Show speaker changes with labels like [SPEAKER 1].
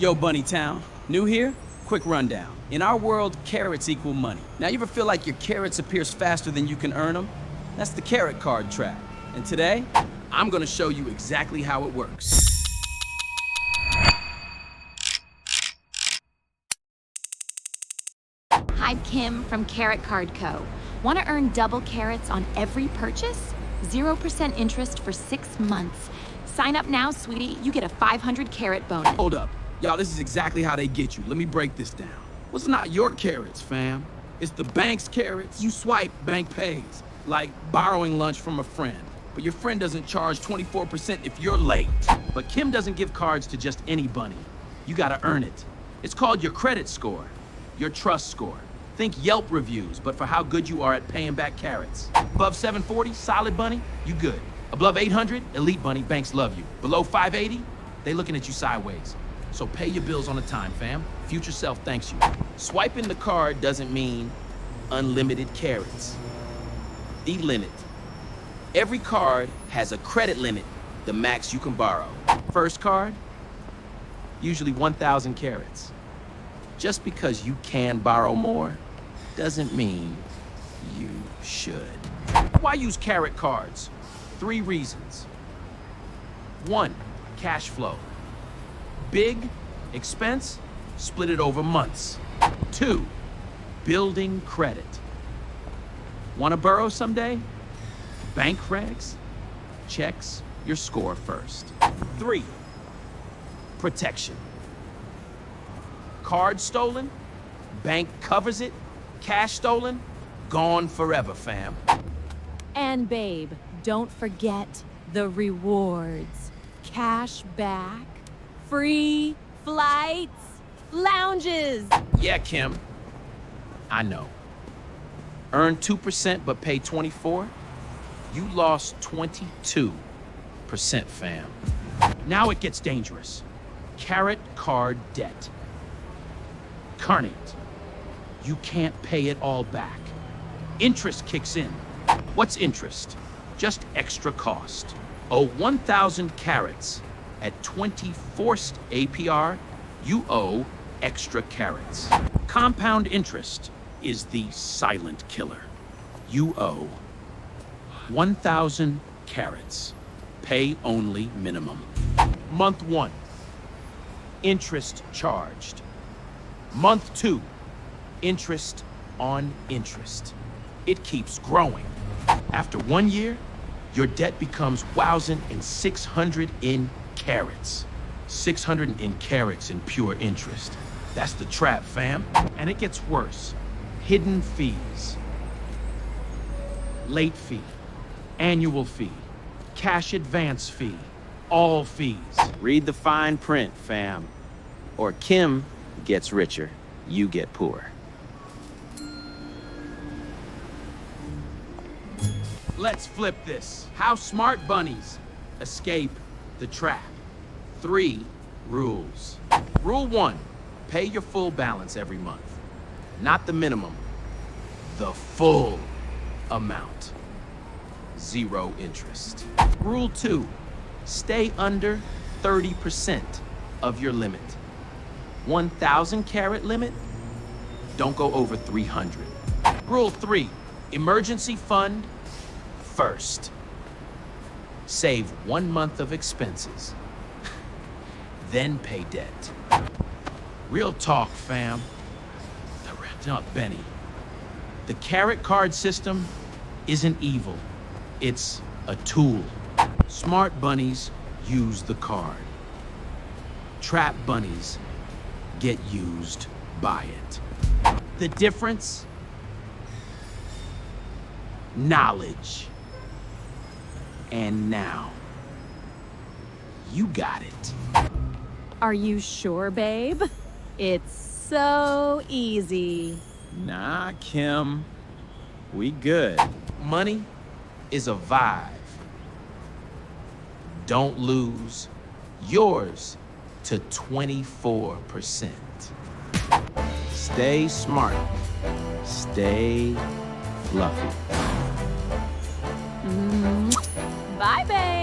[SPEAKER 1] Yo, Bunny Town. New here? Quick rundown. In our world, carrots equal money. Now, you ever feel like your carrots appears faster than you can earn them? That's the carrot card trap. And today, I'm gonna show you exactly how it works.
[SPEAKER 2] Hi, Kim from Carrot Card Co. Want to earn double carrots on every purchase? 0% interest for 6 months. Sign up now, sweetie. You get a 500 carrot bonus.
[SPEAKER 1] Hold up. Y'all, this is exactly how they get you. Let me break this down. Well, it's not your carrots, fam. It's the bank's carrots. You swipe, bank pays. Like borrowing lunch from a friend. But your friend doesn't charge 24% if you're late. But Kim doesn't give cards to just any bunny. You gotta earn it. It's called your credit score, your trust score. Think Yelp reviews, but for how good you are at paying back carrots. Above 740, solid bunny, you good. Above 800, elite bunny, banks love you. Below 580, they looking at you sideways. So pay your bills on the time, fam. Future self thanks you. Swiping the card doesn't mean unlimited carrots. The limit. Every card has a credit limit, the max you can borrow. First card, usually 1,000 carrots. Just because you can borrow more doesn't mean you should. Why use carrot cards? 3 reasons. 1, cash flow. Big expense, split it over months. 2, building credit. Want to borrow someday? Bank regs checks your score first. 3, protection. Card stolen, bank covers it. Cash stolen, gone forever, fam.
[SPEAKER 3] And babe, don't forget the rewards. Cash back, free flights, lounges.
[SPEAKER 1] Yeah, Kim, I know. Earn 2% but pay 24? You lost 22%, fam. Now it gets dangerous. Carrot card debt. Carnate. You can't pay it all back. Interest kicks in. What's interest? Just extra cost. Owe 1,000 carrots at 20 forced APR, you owe extra carrots. Compound interest is the silent killer. You owe 1,000 carrots. Pay only minimum. Month 1, interest charged. Month 2, interest on interest. It keeps growing. After 1 year, your debt becomes 1,600 in carrots. 600 in carrots in pure interest. That's the trap, fam. And it gets worse. Hidden fees. Late fee. Annual fee. Cash advance fee. All fees. Read the fine print, fam. Or Kim gets richer, you get poor. Let's flip this. How smart bunnies escape the trap. 3 rules. Rule 1, pay your full balance every month. Not the minimum, the full amount. 0 interest. Rule 2, stay under 30% of your limit. 1,000 carat limit, don't go over 300. Rule 3, emergency fund first. Save 1 month of expenses, then pay debt. Real talk, fam. Not Benny. The carrot card system isn't evil. It's a tool. Smart bunnies use the card. Trap bunnies get used by it. The difference? Knowledge. And now, you got it.
[SPEAKER 3] Are you sure, babe? It's so easy.
[SPEAKER 1] Nah, Kim. We good. Money is a vibe. Don't lose yours to 24%. Stay smart. Stay fluffy.
[SPEAKER 3] Bye, babe.